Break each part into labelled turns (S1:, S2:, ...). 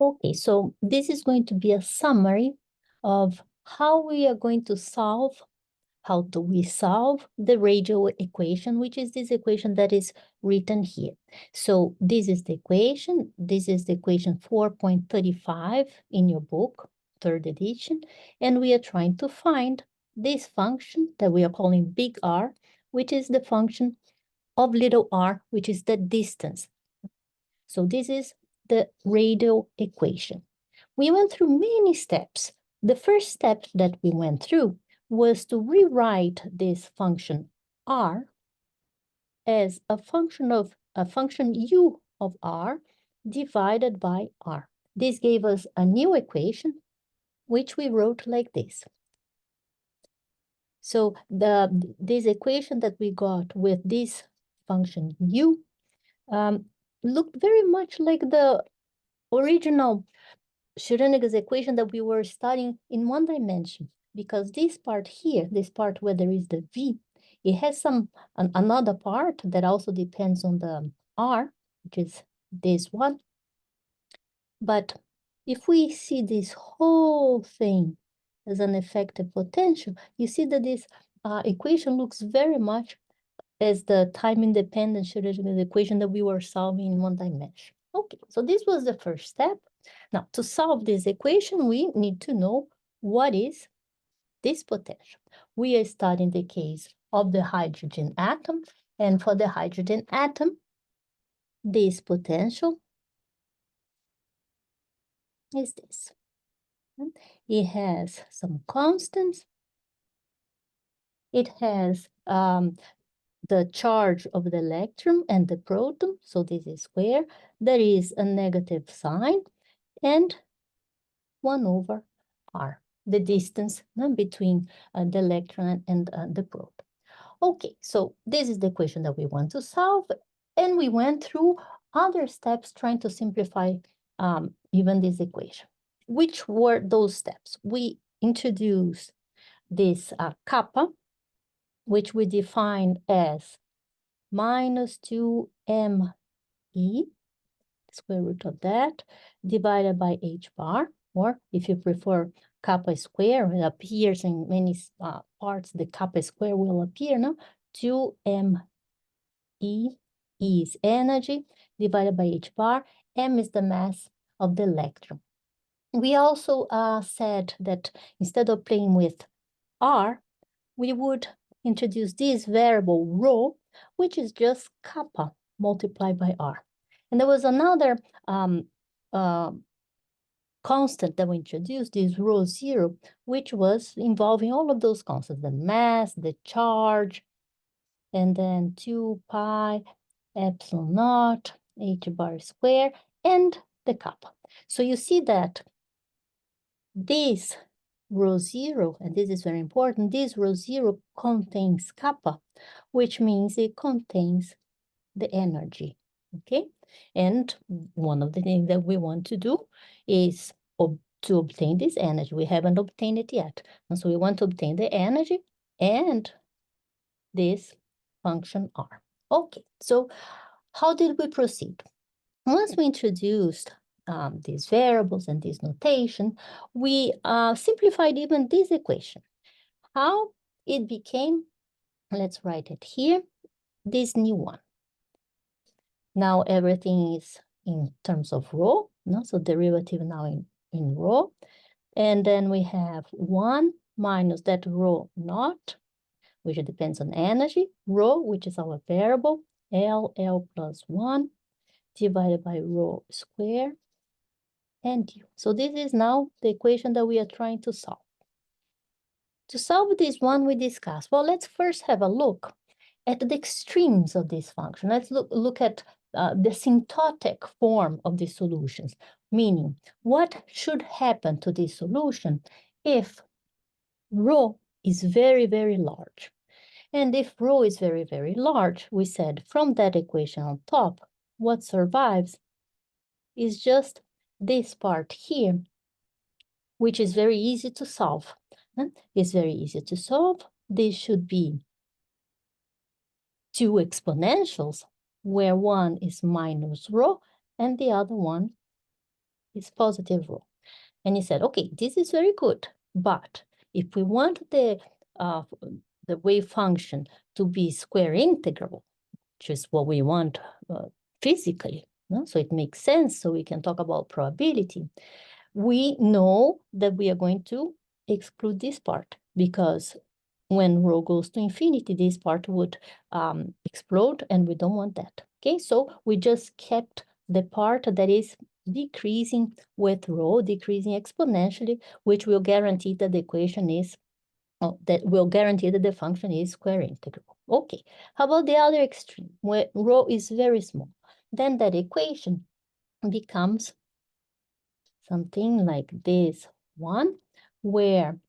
S1: Okay, so this is going to be a summary of how we are going to solve, how do we solve the radial equation, which is this equation that is written here. So this is the equation 4.35 in your book, third edition, and we are trying to find this function that we are calling big R, which is the function of little r, which is the distance. So this is the radial equation. We went through many steps. The first step that we went through was to rewrite this function r as a function u of r divided by r. This gave us a new equation, which we wrote like this. So this equation that we got with this function u looked very much like the original Schrödinger's equation that we were studying in one dimension, because this part here, this part where there is the v, it has another part that also depends on the r, which is this one. But if we see this whole thing as an effective potential, you see that this equation looks very much as the time-independent Schrödinger's equation that we were solving in one dimension. Okay, so this was the first step. Now, to solve this equation, we need to know what is this potential. We are studying the case of the hydrogen atom, and for the hydrogen atom, this potential is this. It has some constants. It has the charge of the electron and the proton, so this is square. There is a negative sign, and 1 over r, the distance between the electron and the proton. Okay, so this is the equation that we want to solve, and we went through other steps trying to simplify even this equation. Which were those steps? We introduced this kappa, which we defined as minus 2me, square root of that, divided by h bar, or if you prefer kappa square, it appears in many parts, the kappa square will appear now, 2me is energy, divided by h bar, m is the mass of the electron. We also said that instead of playing with r, we would introduce this variable rho, which is just kappa multiplied by r. And there was another constant that we introduced, this rho 0, which was involving all of those constants, the mass, the charge, and then 2 pi epsilon naught, h bar square, and the kappa. So you see that this rho 0, and this is very important, this rho 0 contains kappa, which means it contains the energy, okay? And one of the things that we want to do is to obtain this energy. We haven't obtained it yet. And so we want to obtain the energy and this function r. Okay, so how did we proceed? Once we introduced these variables and this notation, we simplified even this equation. How it became, let's write it here, this new one. Now everything is in terms of rho, no? So derivative now in rho. And then we have 1 minus that rho naught, which depends on energy, rho, which is our variable, L plus 1, divided by rho square, and u. So this is now the equation that we are trying to solve. To solve this one we discussed, well, let's first have a look at the extremes of this function. Let's look at the asymptotic form of the solutions, meaning what should happen to this solution if rho is very, very large. And if rho is very, very large, we said from that equation on top, what survives is just this part here, which is very easy to solve. It's very easy to solve. This should be two exponentials, where one is minus rho and the other one is positive rho. And he said, okay, this is very good, but if we want the wave function to be square integral, which is what we want physically, no? So it makes sense, so we can talk about probability. We know that we are going to exclude this part, because when rho goes to infinity, this part would explode, and we don't want that. Okay, so we just kept the part that is decreasing with rho, decreasing exponentially, which will guarantee that the equation is, that will guarantee that the function is square integral. Okay, how about the other extreme, where rho is very small? Then that equation becomes something like this one, where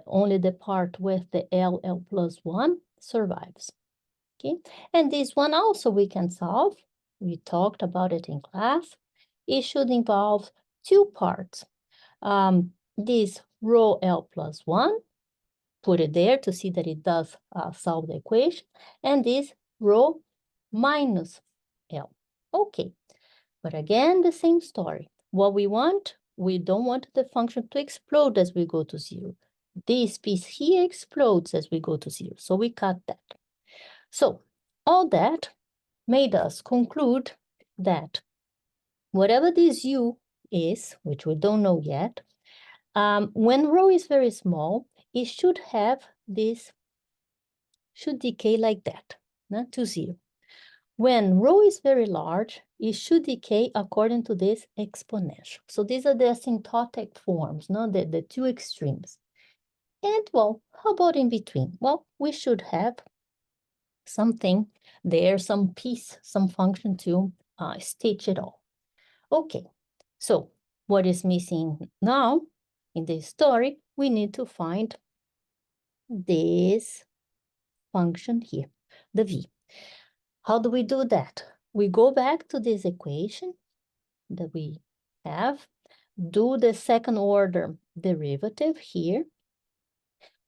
S1: only the part with the L plus 1 survives. Okay, and this one also we can solve. We talked about it in class. It should involve two parts. This rho L plus 1, put it there to see that it does solve the equation, and this rho minus L. Okay, but again, the same story. What we want, we don't want the function to explode as we go to 0. This piece here explodes as we go to 0, so we cut that. So all that made us conclude that whatever this u is, which we don't know yet, when rho is very small, it should have this, should decay like that, to 0. When rho is very large, it should decay according to this exponential. So these are the asymptotic forms, the two extremes. And well, how about in between? Well, we should have something there, some piece, some function to stitch it all. Okay, so what is missing now in this story? We need to find this function here, the v. How do we do that? We go back to this equation that we have, do the second order derivative here,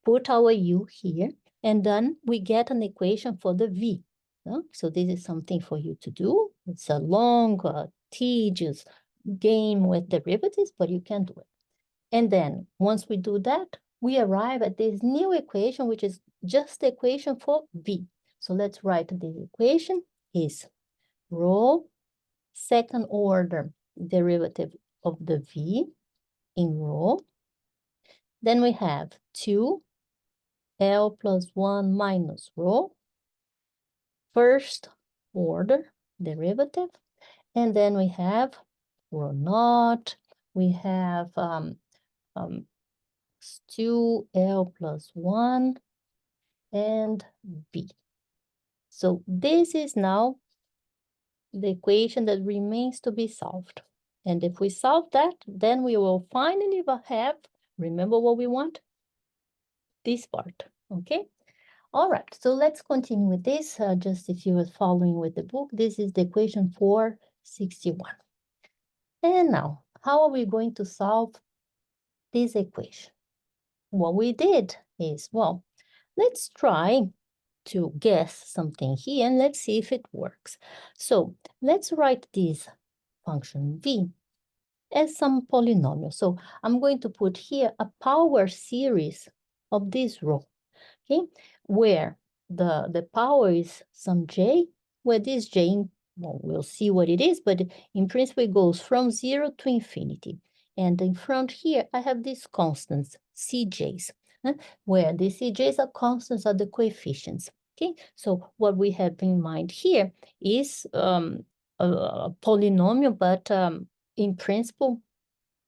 S1: put our u here, and then we get an equation for the v. So this is something for you to do. It's a long, tedious game with derivatives, but you can do it. And then once we do that, we arrive at this new equation, which is just the equation for v. So let's write this equation is rho second order derivative of the v in rho. Then we have 2 L plus 1 minus rho, first order derivative. And then we have rho naught, we have 2L plus 1 and b. So this is now the equation that remains to be solved. And if we solve that, then we will finally have, remember what we want? This part, okay? All right, so let's continue with this. Just if you were following with the book, this is the equation 461. And now, how are we going to solve this equation? What we did is, well, let's try to guess something here and let's see if it works. So let's write this function v as some polynomial. So I'm going to put here a power series of this rho, okay, where the power is some j, where this j, well, we'll see what it is, but in principle it goes from 0 to infinity. And in front here, I have these constants, cj's, where the cj's are constants, are the coefficients. Okay, so what we have in mind here is a polynomial, but in principle,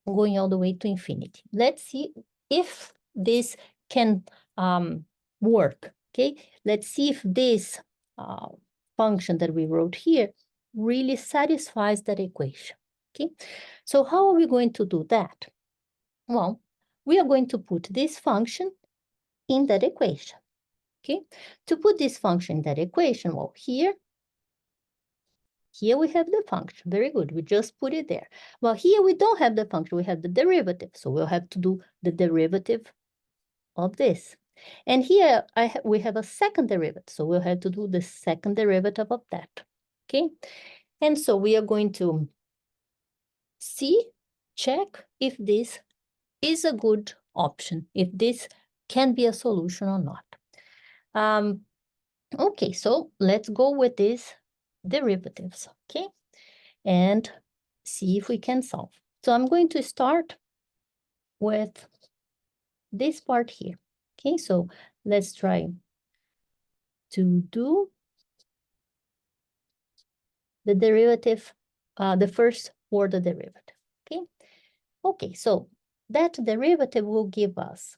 S1: going all the way to infinity. Let's see if this can work, okay? Let's see if this function that we wrote here really satisfies that equation, okay? So how are we going to do that? Well, we are going to put this function in that equation, okay? To put this function in that equation, well, here we have the function. Very good. We just put it there. Well, here we don't have the function. We have the derivative. So we'll have to do the derivative of this. And here we have a second derivative. So we'll have to do the second derivative of that. Okay. And so we are going to C, check if this is a good option, if this can be a solution or not. Okay, so let's go with these derivatives, okay? And see if we can solve. So I'm going to start with this part here, okay? So let's try to do the derivative, the first order derivative, okay? Okay, so that derivative will give us,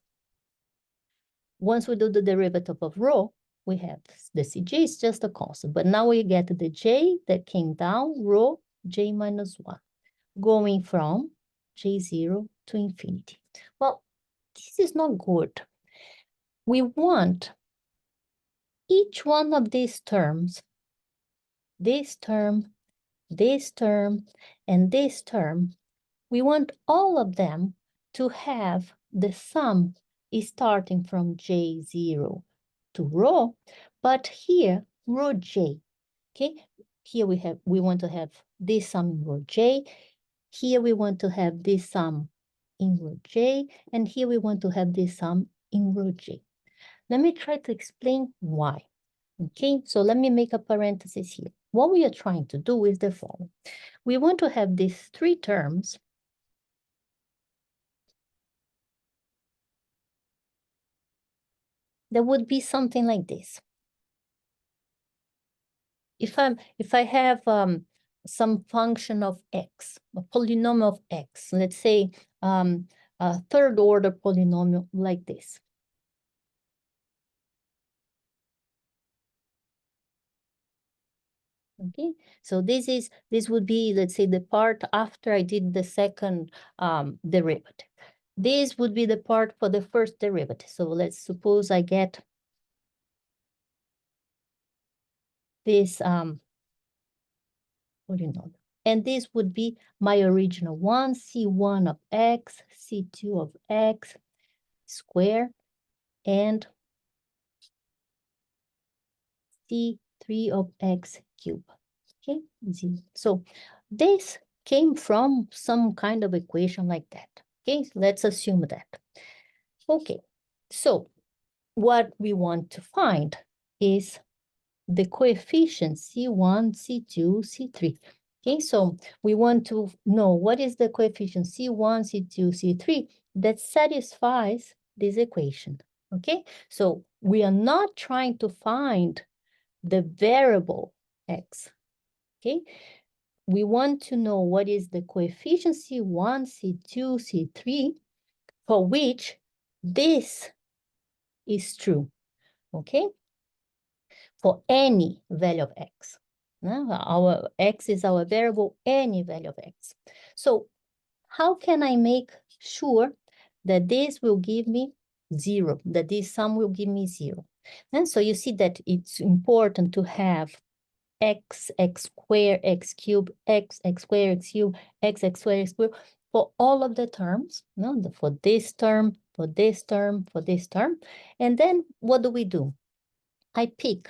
S1: once we do the derivative of rho, we have the Cj is just a constant, but now we get the j that came down, rho j minus 1, going from j0 to infinity. Well, this is not good. We want each one of these terms, this term, this term, and this term, we want all of them to have the sum is starting from j0 to rho, but here rho j, okay? Here we want to have this sum in rho j, here we want to have this sum in rho j, and here we want to have this sum in rho j. Let me try to explain why, okay? So let me make a parenthesis here. What we are trying to do is the following. We want to have these three terms that would be something like this. If I have some function of x, a polynomial of x, let's say a third order polynomial like this. Okay, so this would be, let's say, the part after I did the second derivative. This would be the part for the first derivative. So let's suppose I get this polynomial. And this would be my original one, C1 of x, C2 of x square, and C3 of x cubed. Okay, so this came from some kind of equation like that. Okay, let's assume that. Okay, so what we want to find is the coefficient C1, C2, C3. Okay, so we want to know what is the coefficient C1, C2, C3 that satisfies this equation. Okay, so we are not trying to find the variable x. Okay, we want to know what is the coefficient C1, C2, C3 for which this is true. Okay, for any value of x. Now, our x is our variable, any value of x. So how can I make sure that this will give me 0, that this sum will give me 0? And so you see that it's important to have x, x squared, x cubed, x squared, x cubed, x squared, x cubed, for all of the terms, no? For this term, for this term, for this term. And then what do? I pick.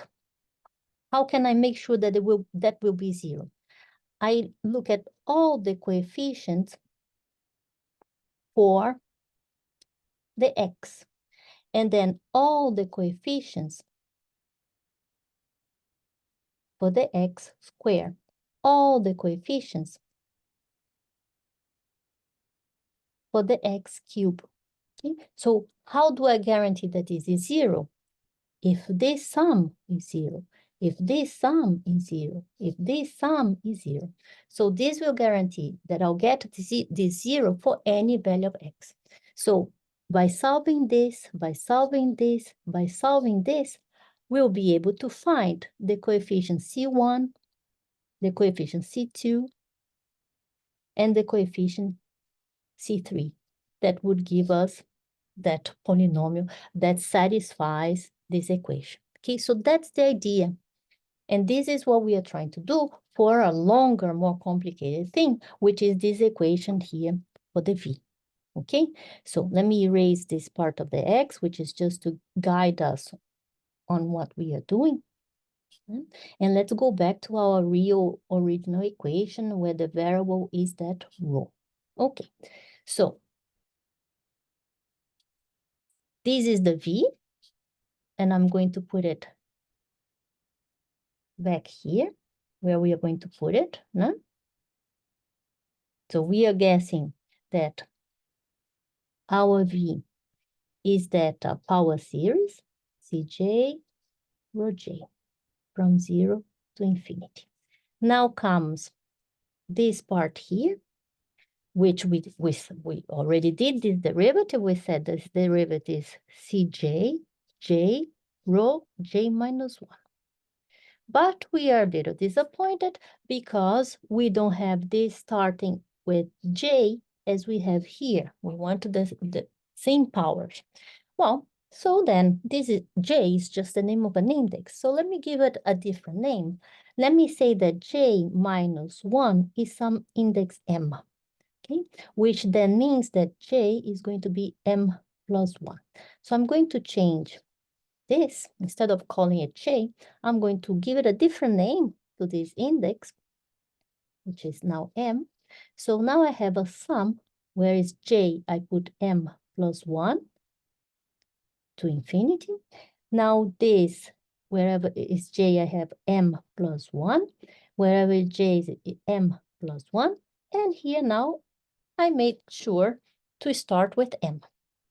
S1: How can I make sure that that will be 0? I look at all the coefficients for the x, and then all the coefficients for the x squared, all the coefficients for the x cubed. Okay? So how do I guarantee that this is 0? If this sum is 0, if this sum is 0, if this sum is 0. So this will guarantee that I'll get this 0 for any value of x. So by solving this, by solving this, by solving this, we'll be able to find the coefficient C1, the coefficient C2, and the coefficient C3. That would give us that polynomial that satisfies this equation. Okay, so that's the idea. And this is what we are trying to do for a longer, more complicated thing, which is this equation here for the V. Okay, so let me erase this part of the X, which is just to guide us on what we are doing. And let's go back to our real original equation where the variable is that rho. Okay, so this is the V, and I'm going to put it back here where we are going to put it. No? So we are guessing that our V is that power series, Cj rho j, from 0 to infinity. Now comes this part here, which we already did this derivative. We said this derivative is Cj, j, rho j minus 1. But we are a little disappointed because we don't have this starting with j as we have here. We want the same powers. Well, so then this is j is just the name of an index. So let me give it a different name. Let me say that j minus 1 is some index m, okay? Which then means that j is going to be m plus 1. So I'm going to change this. Instead of calling it j, I'm going to give it a different name to this index, which is now m. So now I have a sum where is j, I put m plus 1 to infinity. Now this, wherever is j, I have m plus 1. Wherever j is m plus 1. And here now, I made sure to start with m.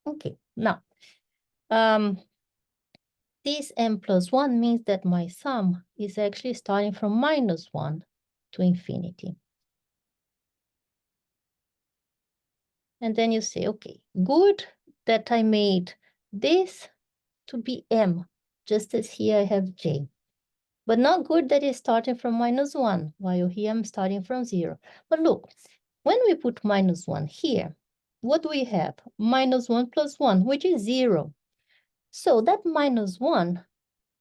S1: Okay, now, this m plus 1 means that my sum is actually starting from minus 1 to infinity. And then you say, okay, good that I made this to be m, just as here I have j. But not good that it's starting from minus 1, while here I'm starting from 0. But look, when we put minus 1 here, what do we have? Minus 1 plus 1, which is 0. So that minus 1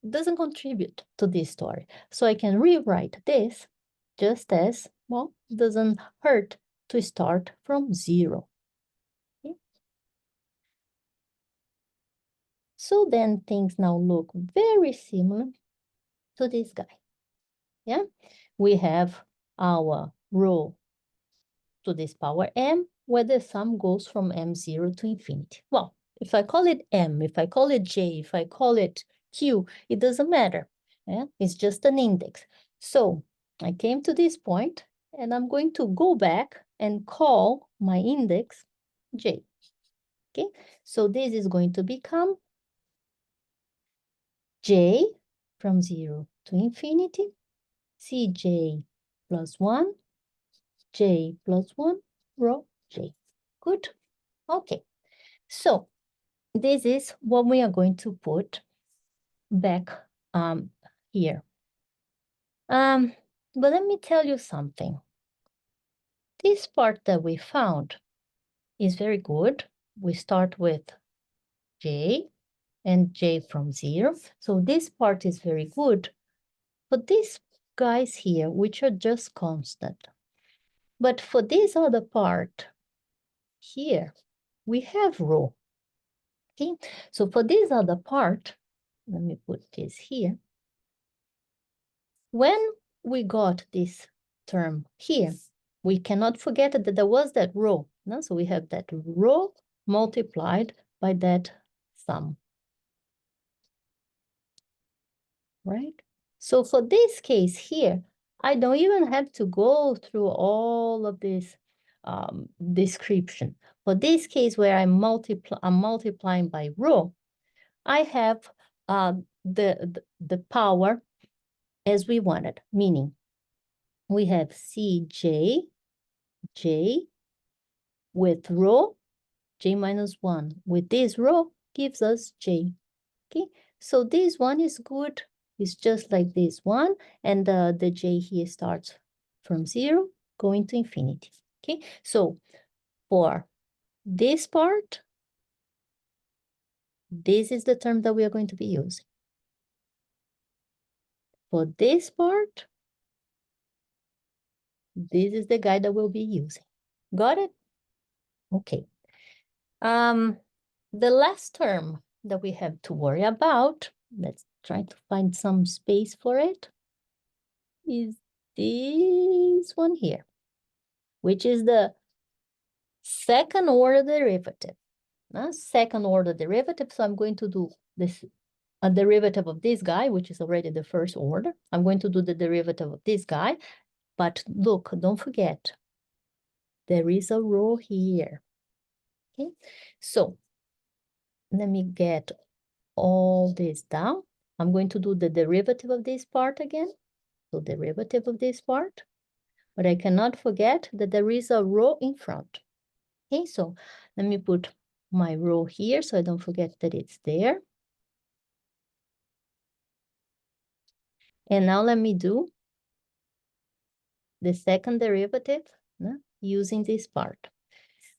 S1: doesn't contribute to this story. So I can rewrite this just as, well, doesn't hurt to start from 0. Okay? So then things now look very similar to this guy. Yeah, we have our rho to this power m, where the sum goes from m0 to infinity. Well, if I call it m, if I call it j, if I call it q, it doesn't matter. Yeah? It's just an index. So I came to this point, and I'm going to go back and call my index j. Okay, so this is going to become j from 0 to infinity, Cj plus 1, j plus 1, rho j. Good? Okay. So this is what we are going to put back here. But let me tell you something. This part that we found is very good. We start with j and j from 0. So this part is very good. But these guys here, which are just constant. But for this other part here, we have rho. Okay, so for this other part, let me put this here. When we got this term here, we cannot forget that there was that rho. No? So we have that rho multiplied by that sum. Right? So for this case here, I don't even have to go through all of this description. For this case where I'm multiplying by rho, I have the power as we wanted, meaning we have Cj, j with rho, j minus 1. With this rho gives us j. Okay, so this one is good. It's just like this one, and the j here starts from 0 going to infinity. Okay, so for this part, this is the term that we are going to be using. For this part, this is the guy that we'll be using. Got it? Okay. The last term that we have to worry about, let's trying to find some space for it, is this one here, which is the second order derivative. Second order derivative, so I'm going to do this, a derivative of this guy, which is already the first order. I'm going to do the derivative of this guy, but look, don't forget, there is a row here. Okay, so let me get all this down. I'm going to do the derivative of this part again. So derivative of this part, but I cannot forget that there is a row in front. Okay, so let me put my row here so I don't forget that it's there. And now let me do the second derivative using this part.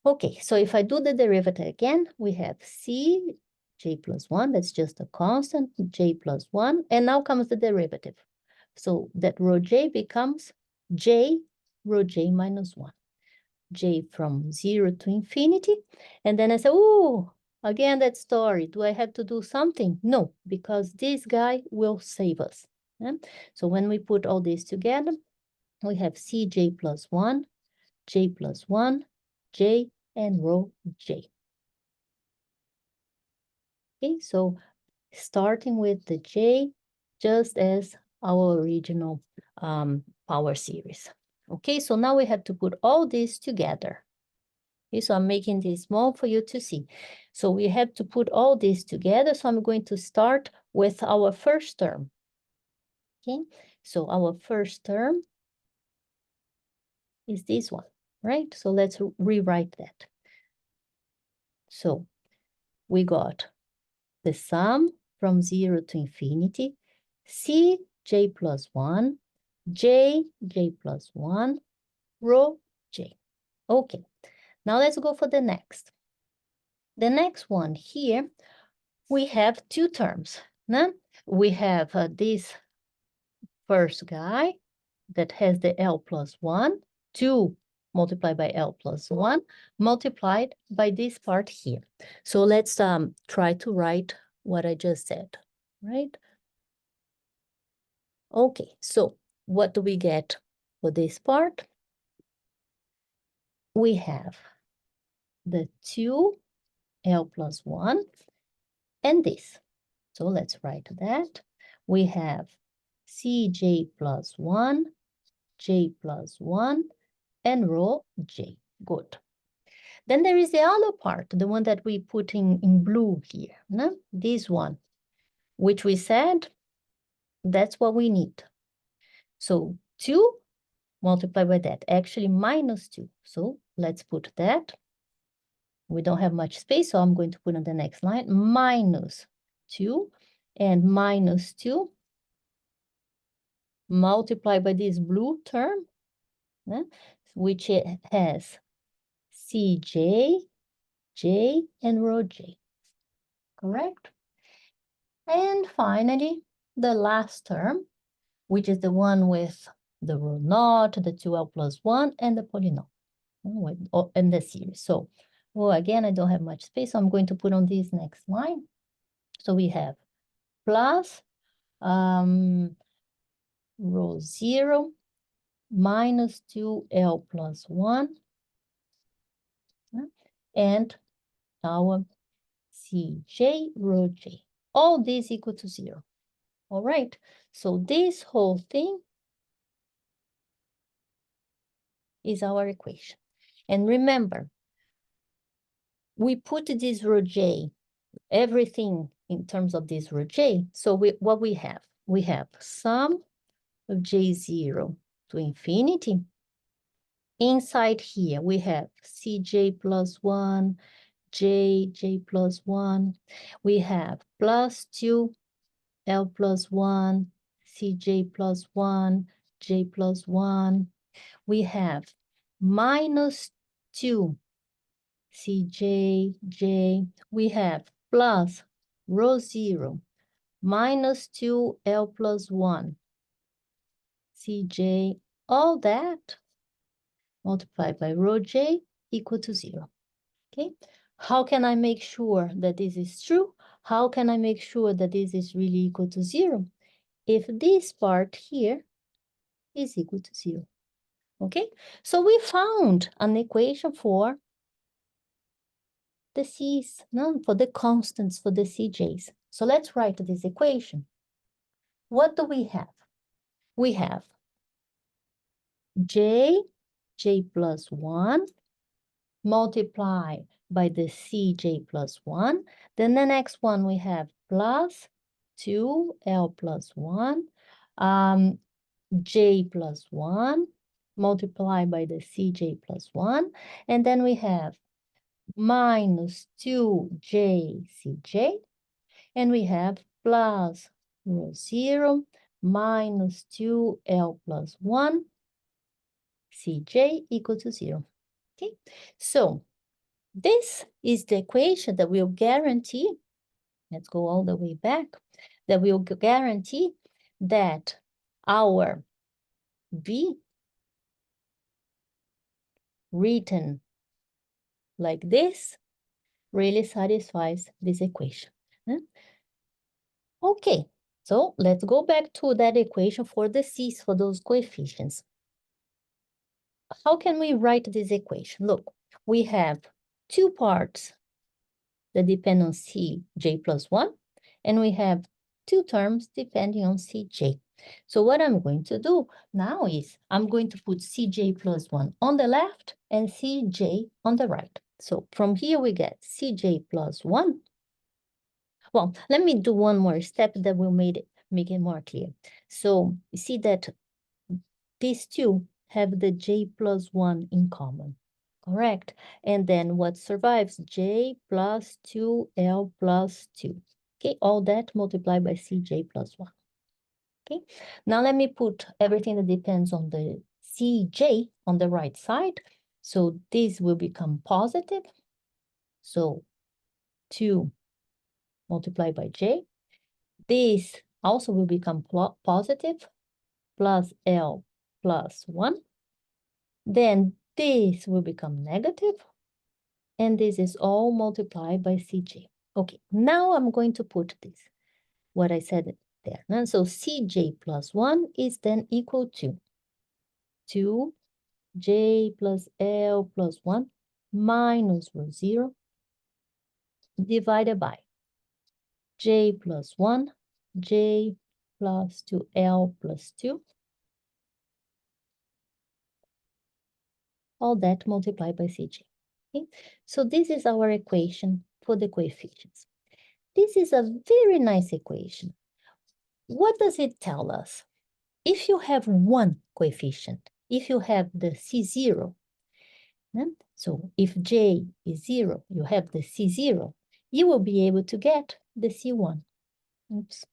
S1: Okay, so if I do the derivative again, we have c j plus 1, that's just a constant, j plus 1, and now comes the derivative. So that rho j becomes j rho j minus 1. J from 0 to infinity. And then I say, oh, again, that story. Do I have to do something? No, because this guy will save us. Yeah? So when we put all this together, we have Cj plus 1, J plus 1, J, and rho J. Okay, so starting with the J, just as our original power series. Okay, so now we have to put all this together. Okay, so I'm making this small for you to see. So we have to put all this together. So I'm going to start with our first term. Okay, so our first term is this one, right? So let's rewrite that. So we got the sum from 0 to infinity, c j plus 1, j plus 1, rho j. Okay, now let's go for the next. The next one here, we have two terms. No? We have this first guy that has the L plus 1, 2 multiplied by L plus 1, multiplied by this part here. So let's try to write what I just said, right? Okay, so what do we get for this part? We have the 2L plus 1 and this. So let's write that. We have Cj plus 1, J plus 1, and rho J. Good. Then there is the other part, the one that we put in blue here, no? This one, which we said that's what we need. So 2 multiplied by that, actually minus 2. So let's put that. We don't have much space, so I'm going to put on the next line, minus 2 and minus 2 multiplied by this blue term, which has Cj, J, and rho J, correct? And finally, the last term, which is the one with the rho naught, the 2L plus 1, and the polynomial, and the series. So, well, again, I don't have much space, so I'm going to put on this next line. So we have plus rho 0 minus 2L plus 1, and our Cj rho j. All this equal to 0. All right, so this whole thing is our equation. And remember, we put this rho j, everything in terms of this rho j. So what we have sum of j0 to infinity. Inside here, we have Cj plus 1, J plus 1. We have plus 2, L plus 1, Cj plus 1, J plus 1. We have minus 2, Cj, J. We have plus rho 0, minus 2, L plus 1, Cj, all that multiplied by rho j equal to 0. Okay, how can I make sure that this is true? How can I make sure that this is really equal to 0? If this part here is equal to 0. Okay, so we found an equation for the C's, no, for the constants, for the CJs. So let's write this equation. What do we have? We have J plus 1 multiply by the CJ plus 1. Then the next one we have plus 2L plus 1, J plus 1 multiply by the CJ plus 1. And then we have minus 2J CJ. And we have plus rho 0 minus 2L plus 1 CJ equal to 0. Okay, so this is the equation that will guarantee, let's go all the way back, that will guarantee that our V written like this really satisfies this equation. Okay, so let's go back to that equation for the C's, for those coefficients. How can we write this equation? Look, we have two parts that depend on Cj plus 1, and we have two terms depending on Cj. So what I'm going to do now is I'm going to put Cj plus 1 on the left and Cj on the right. So from here we get Cj plus 1. Well, let me do one more step that will make it more clear. So you see that these two have the j plus 1 in common, correct? And then what survives? J plus 2L plus 2. Okay, all that multiplied by Cj plus 1. Okay, now let me put everything that depends on the Cj on the right side. So this will become positive. So 2 multiplied by j. This also will become positive, plus L plus 1. Then this will become negative, and this is all multiplied by Cj. Okay, now I'm going to put this, what I said there. And so Cj plus 1 is then equal to 2J plus L plus 1 minus rho 0 divided by J plus 1, J plus 2L plus 2, all that multiplied by Cj. Okay? So this is our equation for the coefficients. This is a very nice equation. What does it tell us? If you have one coefficient, if you have the C0, so if J is 0, you have the C0, you will be able to get the C1. Oops.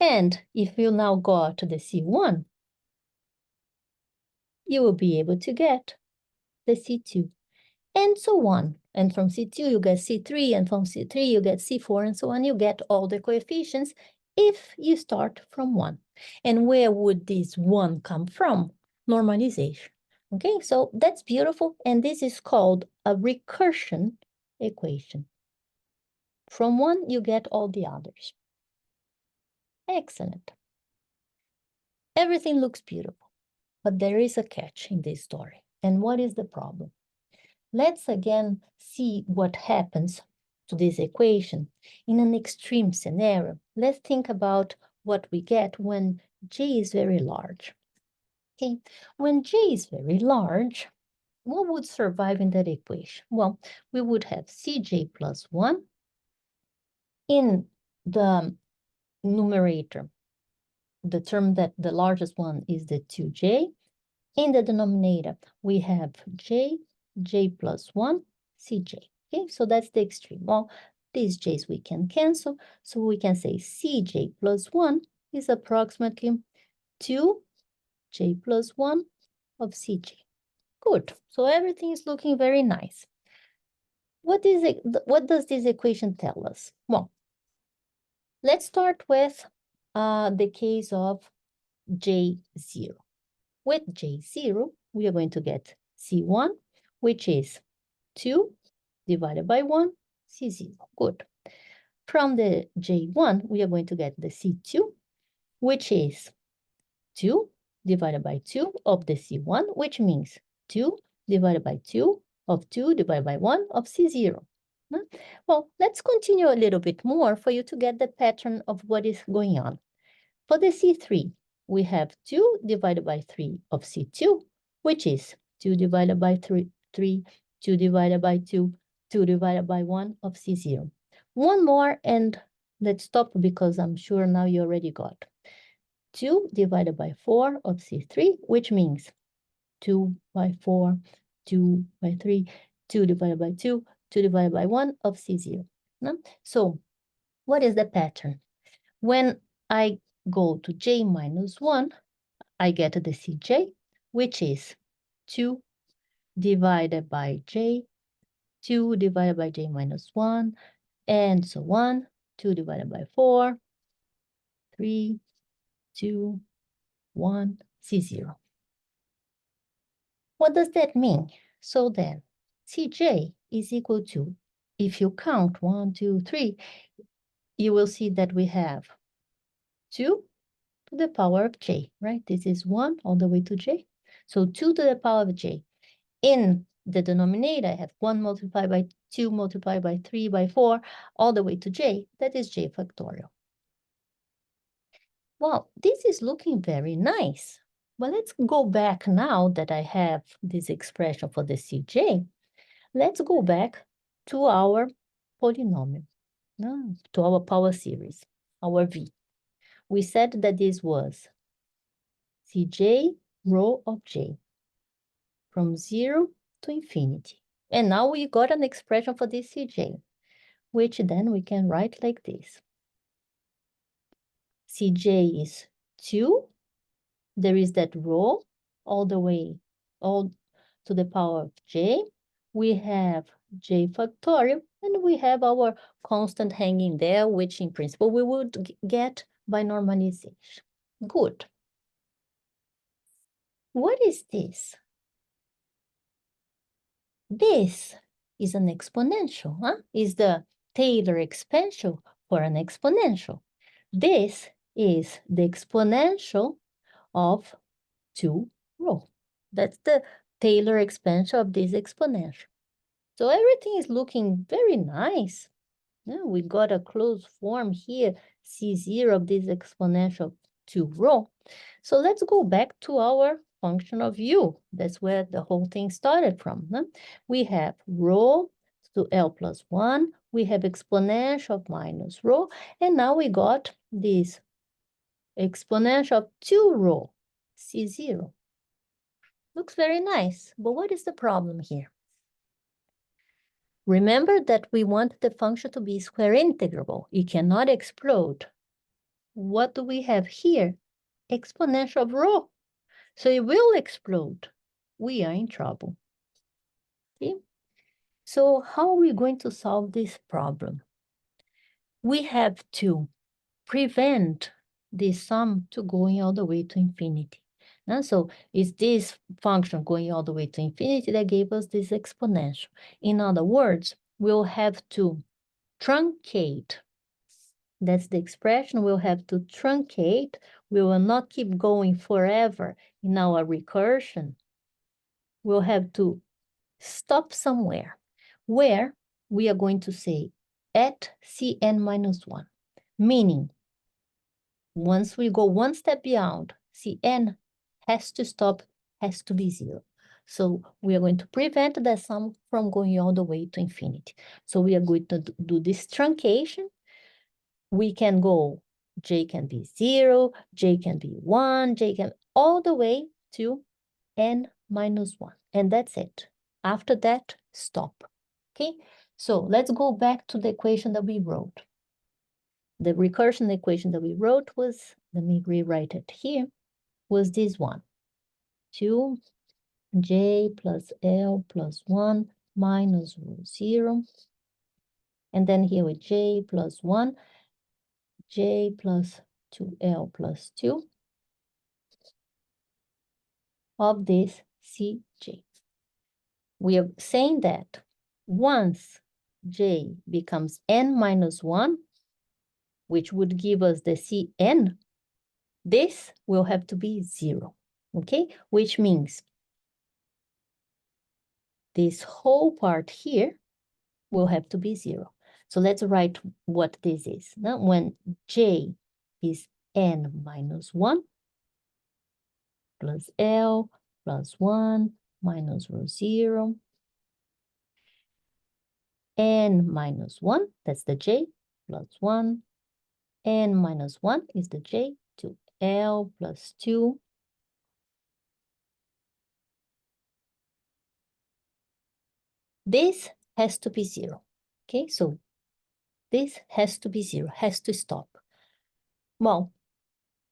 S1: And if you now got the C1, you will be able to get the C2, and so on. And from C2, you get C3, and from C3, you get C4, and so on. You get all the coefficients if you start from 1. And where would this 1 come from? Normalization. Okay, so that's beautiful, and this is called a recursion equation. From 1, you get all the others. Excellent. Everything looks beautiful, but there is a catch in this story. And what is the problem? Let's again see what happens to this equation in an extreme scenario. Let's think about what we get when J is very large. Okay, when J is very large, what would survive in that equation? Well, we would have Cj plus 1 in the numerator. The term that the largest one is the 2J. In the denominator, we have J plus 1, Cj. Okay, so that's the extreme. Well, these J's we can cancel, so we can say Cj plus 1 is approximately 2J plus 1 of Cj. Good, so everything is looking very nice. What does this equation tell us? Well, let's start with the case of J0. With J0, we are going to get C1, which is 2 divided by 1, C0. Good. From the J1, we are going to get the C2, which is 2 divided by 2 of the C1, which means 2 divided by 2 of 2 divided by 1 of C0. Well, let's continue a little bit more for you to get the pattern of what is going on. For the C3, we have 2 divided by 3 of C2, which is 2 divided by 3, 2 divided by 2, 2 divided by 1 of C0. One more, and let's stop because I'm sure now you already got. 2 divided by 4 of C3, which means 2 by 4, 2 by 3, 2 divided by 2, 2 divided by 1 of C0. So what is the pattern? When I go to J minus 1, I get the Cj, which is 2 divided by J, 2 divided by J minus 1, and so on, 2 divided by 4, 3, 2, 1, C0. What does that mean? So then, Cj is equal to, if you count 1, 2, 3, you will see that we have 2 to the power of j, right? This is 1 all the way to j. So 2 to the power of j. In the denominator, I have 1 multiplied by 2 multiplied by 3 by 4 all the way to j. That is j factorial. Well, this is looking very nice. Well, let's go back now that I have this expression for the Cj. Let's go back to our polynomial, to our power series, our V. We said that this was Cj rho of j from 0 to infinity. And now we got an expression for this Cj, which then we can write like this. Cj is 2. There is that rho all the way, all to the power of j. We have j factorial, and we have our constant hanging there, which in principle we would get by normalization. Good. What is this? This is an exponential, Is the Taylor expansion for an exponential. This is the exponential of 2 rho. That's the Taylor expansion of this exponential. So everything is looking very nice. Yeah, we got a closed form here, C0 of this exponential 2 rho. So let's go back to our function of u. That's where the whole thing started from. We have rho to L plus 1. We have exponential of minus rho. And now we got this exponential of 2 rho, C0. Looks very nice, but what is the problem here? Remember that we want the function to be square integrable. It cannot explode. What do we have here? Exponential of rho. So it will explode. We are in trouble. Okay? So how are we going to solve this problem? We have to prevent this sum to going all the way to infinity. So it's this function going all the way to infinity that gave us this exponential. In other words, we'll have to truncate. That's the expression. We'll have to truncate. We will not keep going forever in our recursion. We'll have to stop somewhere where we are going to say at Cn minus 1, meaning once we go one step beyond, Cn has to stop, has to be 0. So we are going to prevent the sum from going all the way to infinity. So we are going to do this truncation. We can go, j can be 0, j can be 1, j can all the way to n minus 1. And that's it. After that, stop. Okay, so let's go back to the equation that we wrote. The recursion equation that we wrote was, let me rewrite it here, was this one. 2j plus L plus 1 minus rho 0. And then here with j plus 1, j plus 2L plus 2 of this Cj. We are saying that once J becomes n minus 1, which would give us the Cn, this will have to be 0, okay? Which means this whole part here will have to be 0. So let's write what this is. Now, when J is n minus 1 plus L plus 1 minus rho 0, n minus 1, that's the J, plus 1, n minus 1 is the J, to L plus 2, this has to be 0, okay? So this has to be 0, has to stop. Well,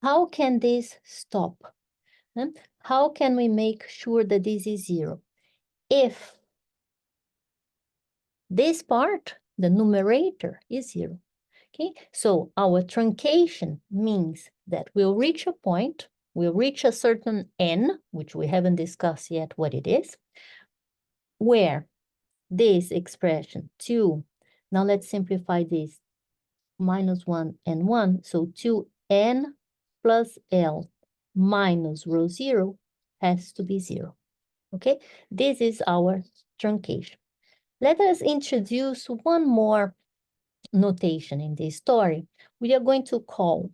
S1: how can this stop? How can we make sure that this is 0? If this part, the numerator, is 0, okay? So our truncation means that we'll reach a point, we'll reach a certain n, which we haven't discussed yet what it is, where this expression 2, now let's simplify this, minus 1 and 1, so 2n plus L minus rho 0 has to be 0, okay? This is our truncation. Let us introduce one more notation in this story. We are going to call,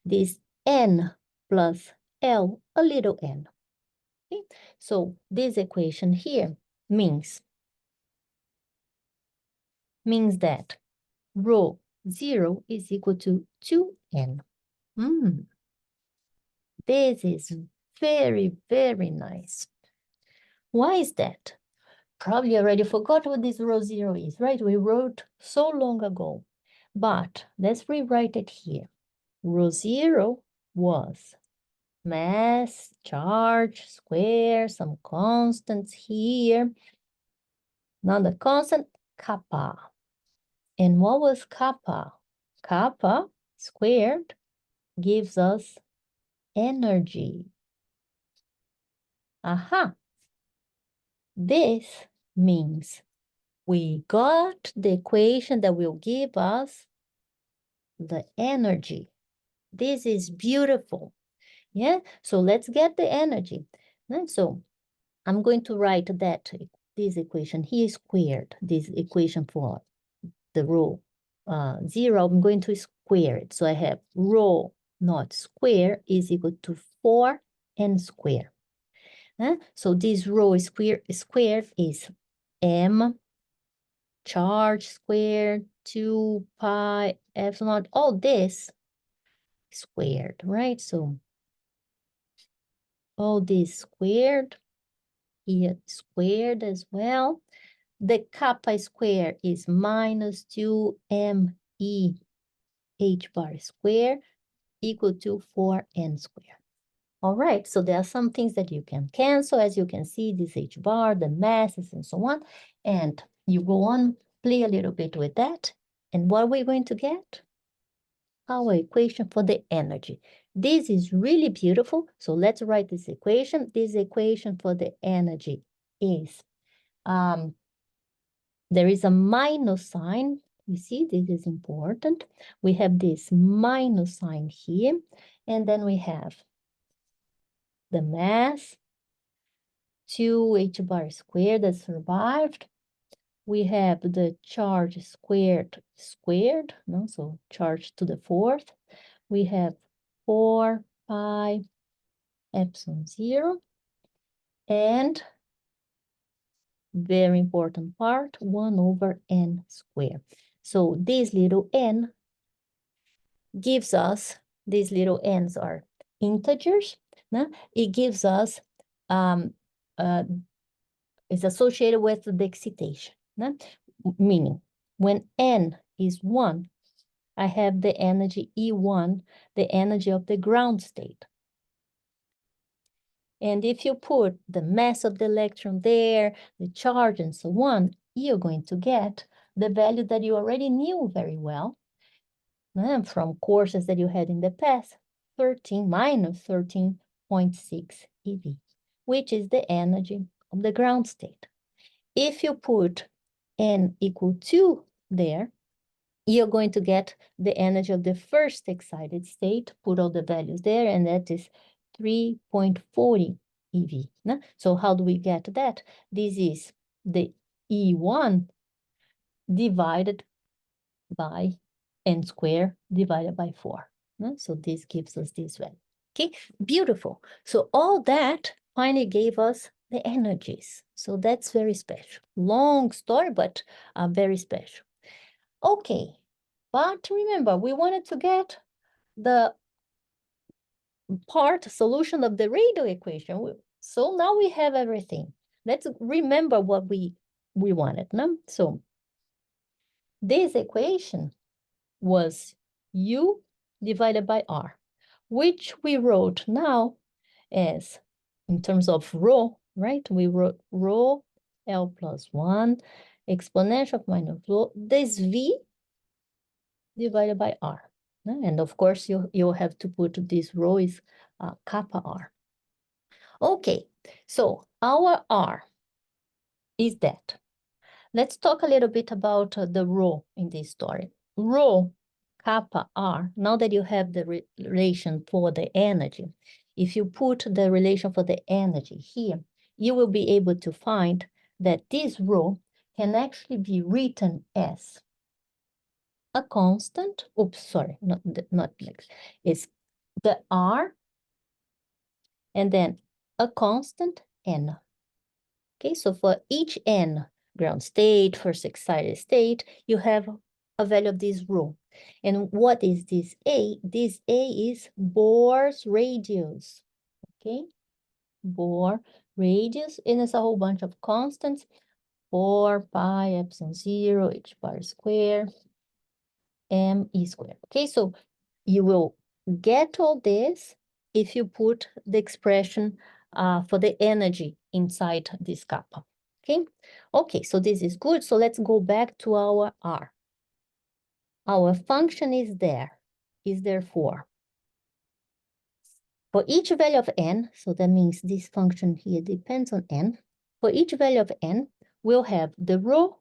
S1: this n plus L a little n, okay? So this equation here means that rho 0 is equal to 2n. This is very, very nice. Why is that? Probably already forgot what this rho 0 is, right? We wrote so long ago. But let's rewrite it here. Rho 0 was mass, charge, square, some constants here. Now the constant kappa. And what was kappa? Kappa squared gives us energy. Aha. This means we got the equation that will give us the energy. This is beautiful. Yeah, so let's get the energy. And so I'm going to write that this equation here squared, this equation for the rho 0, I'm going to square it. So I have rho naught square is equal to 4n squared. So this rho squared is m charge squared 2 pi epsilon, all this squared, right? So all this squared, here squared as well. The kappa squared is minus 2me h bar squared equal to 4n squared. All right, so there are some things that you can cancel. As you can see, this h bar, the masses, and so on. And you go on, play a little bit with that. And what are we going to get? Our equation for the energy. This is really beautiful. So let's write this equation. This equation for the energy is, there is a minus sign. You see, this is important. We have this minus sign here. And then we have the mass, 2h bar squared that survived. We have the charge squared, no? So charge to the 4th. We have 4 pi epsilon 0. And very important part, 1 over n squared. So this little n gives us, these little n's are integers. No? It gives us, is associated with the excitation. No? Meaning, when n is 1, I have the energy E1, the energy of the ground state. And if you put the mass of the electron there, the charge and so on, you're going to get the value that you already knew very well from courses that you had in the past, minus 13.6 eV, which is the energy of the ground state. If you put n equal 2 there, you're going to get the energy of the first excited state, put all the values there, and that is 3.40 eV. No? So how do we get that? This is the E1 divided by n squared divided by 4. No? So this gives us this value. Okay, beautiful. So all that finally gave us the energies. So that's very special. Long story, but very special. Okay, but remember, we wanted to get the part solution of the radial equation. So now we have everything. Let's remember what we wanted. No? So this equation was U divided by R, which we wrote now as, in terms of rho, right? We wrote rho L plus 1 exponential of minus rho, this V divided by R. And of course, you'll have to put this rho is kappa R. Okay, so our R is that. Let's talk a little bit about the rho in this story. Rho kappa R, now that you have the relation for the energy, if you put the relation for the energy here, you will be able to find that this rho can actually be written as a constant. Oops, sorry, not like, it's the R and then a constant N. Okay, so for each N, ground state, first excited state, you have a value of this rho. And what is this A? This A is Bohr's radius, okay? Bohr radius, and it's a whole bunch of constants, 4 pi epsilon 0 h bar square m e squared. Okay, so you will get all this if you put the expression for the energy inside this kappa. Okay, okay, so this is good. So let's go back to our R. Our function is there, is therefore for each value of n, so that means this function here depends on n. For each value of n, we'll have the rho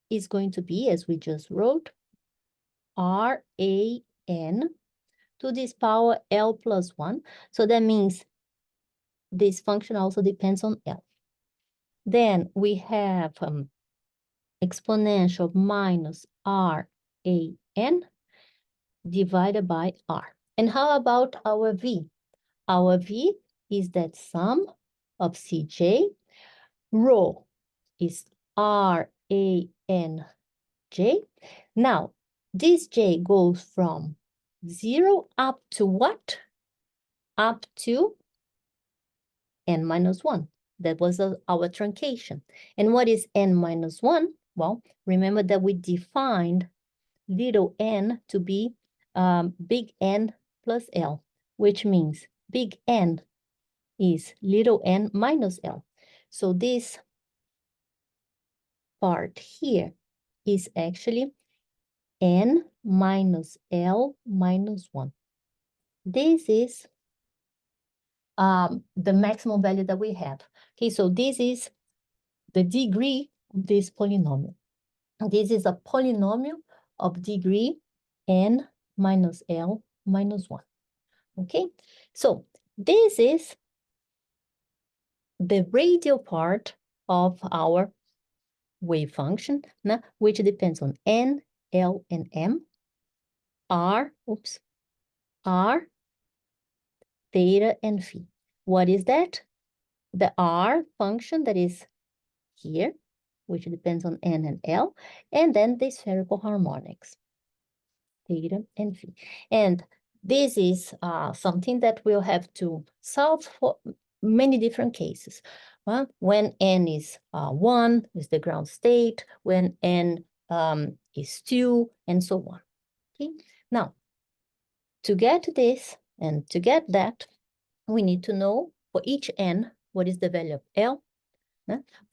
S1: is going to be, as we just wrote, RAN to this power L plus 1. So that means this function also depends on L. Then we have exponential minus RAN divided by R. And how about our V? Our V is that sum of Cj. Rho is RANJ. Now, this J goes from 0 up to what? Up to n minus 1. That was our truncation. And what is n minus 1? Well, remember that we defined little n to be big N plus L, which means big N is little n minus L. So this part here is actually n minus L minus 1. This is the maximum value that we have. Okay, so this is the degree of this polynomial. This is a polynomial of degree n minus L minus 1. Okay, so this is the radial part of our wave function, which depends on n, L, and m, r, theta, and phi. What is that? The r function that is here, which depends on n and L, and then the spherical harmonics, theta and phi. And this is something that we'll have to solve for many different cases. Well, when n is 1 is the ground state, when n is 2, and so on. Okay, now to get this and to get that, we need to know for each n what is the value of L.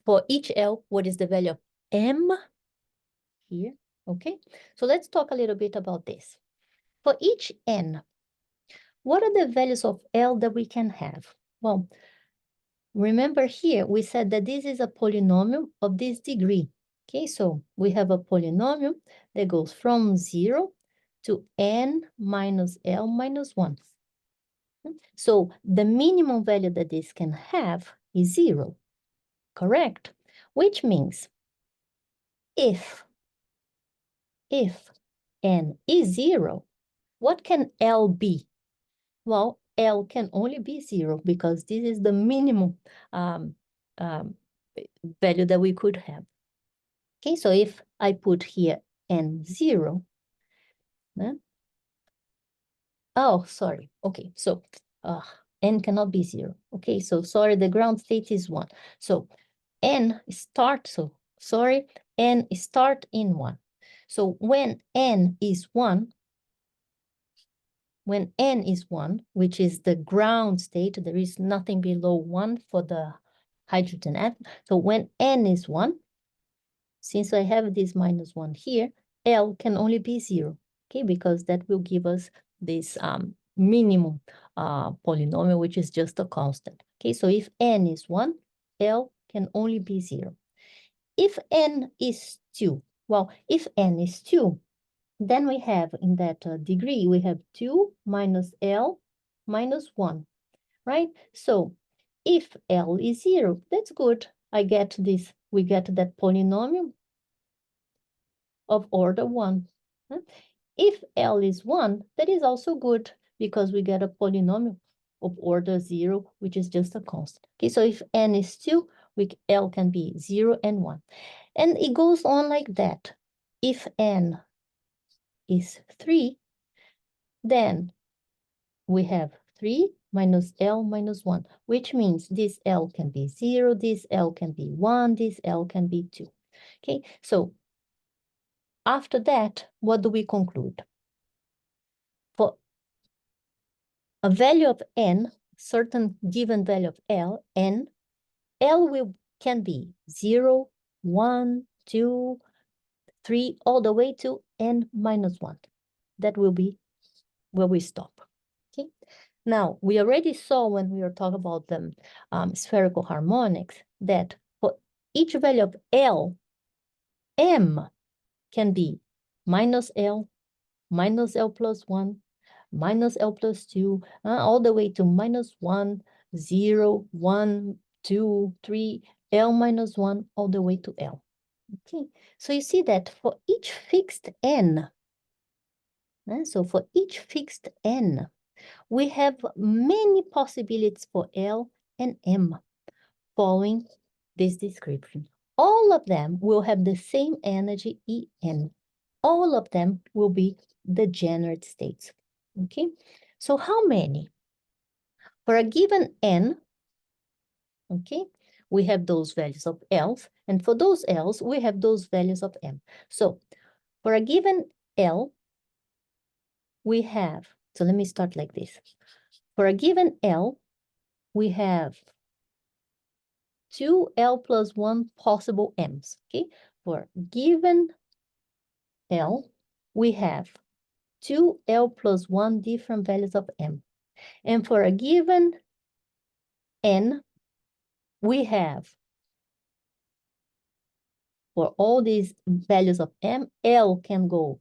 S1: For each L, what is the value of M here? Okay, so let's talk a little bit about this. For each n, what are the values of L that we can have? Well, remember here, we said that this is a polynomial of this degree. Okay, so we have a polynomial that goes from 0 to n minus L minus 1. So the minimum value that this can have is 0, correct? Which means if n is 0, what can L be? Well, L can only be 0 because this is the minimum value that we could have. Okay, so if I put here n 0, oh, sorry. Okay, so n cannot be 0. Okay, so sorry, the ground state is 1. So n start in 1. So when n is 1, which is the ground state, there is nothing below 1 for the hydrogen atom. So when n is 1, since I have this minus 1 here, L can only be 0, okay, because that will give us this minimum polynomial, which is just a constant. Okay, so if n is 1, L can only be 0. If n is 2, well, if n is 2, then we have in that degree, we have 2 minus L minus 1, right? So if L is 0, that's good. We get that polynomial of order 1. If L is 1, that is also good because we get a polynomial of order 0, which is just a constant. Okay, so if n is 2, L can be 0 and 1. And it goes on like that. If n is 3, then we have 3 minus L minus 1, which means this L can be 0, this L can be 1, this L can be 2. Okay, so after that, what do we conclude? For a value of n, certain given value of L, n, L can be 0, 1, 2, 3, all the way to n minus 1. That will be where we stop. Okay. Now, we already saw when we were talking about the spherical harmonics that for each value of L, M can be minus L plus 1, minus L plus 2, all the way to minus 1, 0, 1, 2, 3, L minus 1, all the way to L. Okay, so you see that for each fixed n, so for each fixed n, we have many possibilities for L and M following this description. All of them will have the same energy En. All of them will be degenerate states. Okay, so how many? For a given n, okay, we have those values of L's, and for those L's, we have those values of M. So for a given L, we have, so let me start like this. For a given L, we have 2L plus 1 possible M's, okay? For given L, we have 2L plus 1 different values of M. And for a given N, we have, for all these values of M, L can go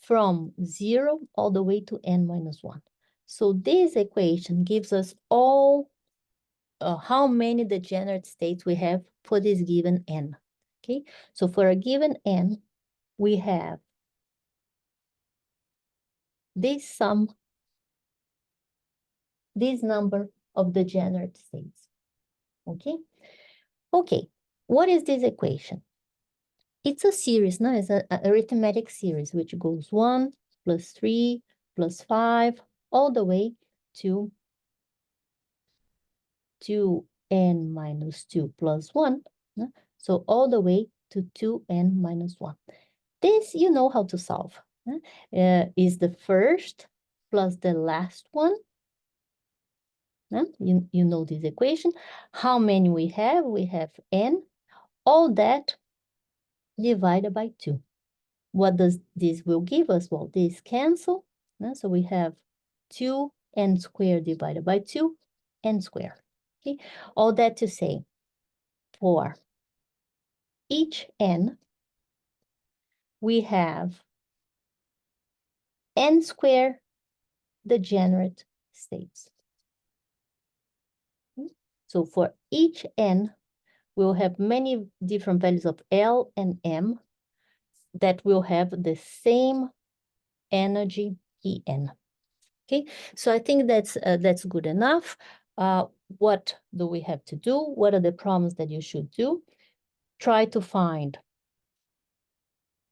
S1: from 0 all the way to N minus 1. So this equation gives us all how many degenerate states we have for this given N. Okay, so for a given N, we have this number of degenerate states. Okay, what is this equation? It's a series, no? It's an arithmetic series which goes 1 plus 3 plus 5 all the way to 2n minus 2 plus 1. No? So all the way to 2n minus 1. This you know how to solve. Is the first plus the last one. You know this equation. How many we have? We have n. All that divided by 2. What does this will give us? Well, this cancel. So we have 2n squared divided by 2n squared. Okay, all that to say, for each n, we have n squared degenerate states. So for each n, we'll have many different values of L and M that will have the same energy En. Okay, so I think that's good enough. What do we have to do? What are the problems that you should do? Try to find.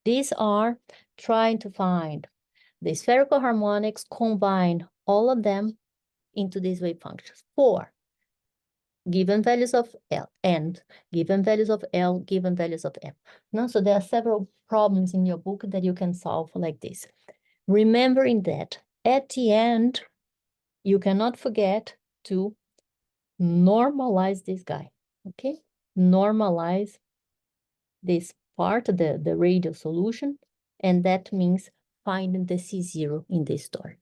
S1: These are trying to find the spherical harmonics, combine all of them into these wave functions for given values of L and given values of L, given values of M. No, so there are several problems in your book that you can solve like this. Remembering that at the end, you cannot forget to normalize this guy, okay? Normalize this part, the radial solution, and that means finding the C0 in this story.